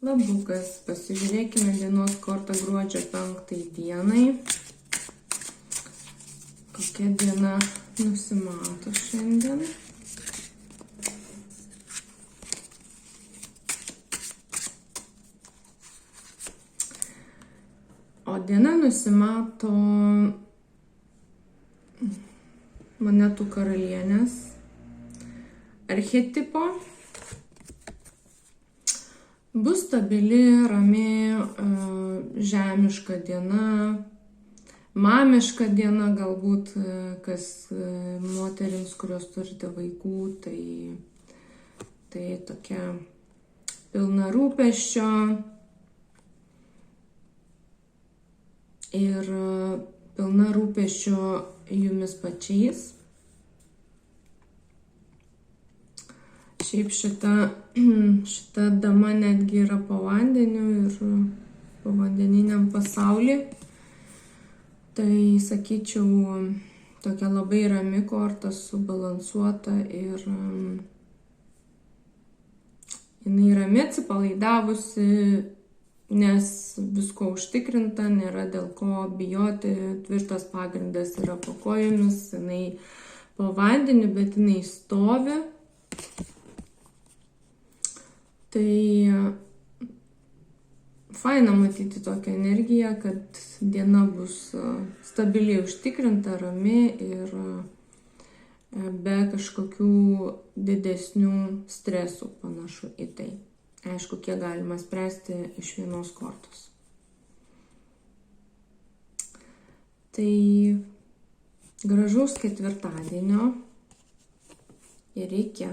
Labukas. Pasižiūrėkime dienos kortą gruodžio 5 dienai. Kokia diena nusimato šiandien. O diena nusimato monetų karalienės archetipo. Bus stabili, rami, žemiška diena, mamiška diena, galbūt kas moterims, kurios turite vaikų, tai tokia pilna rūpesčio ir pilna rūpesčio jumis pačiais. Šiaip šita dama netgi yra po vandeniu ir po vandeniniam pasauly. Tai sakyčiau, tokia labai rami korta, subalansuota ir jinai rami, atsipalaidavusi, nes visko užtikrinta, nėra dėl ko bijoti, tvirtas pagrindas yra po kojomis, jinai po vandeniu, bet jinai stovi. Tai faina matyti tokią energiją, kad diena bus stabiliai užtikrinta, rami ir be kažkokių didesnių stresų, panašu į tai. Aišku, kiek galima spręsti iš vienos kortos. Tai gražaus ketvirtadienio ir iki.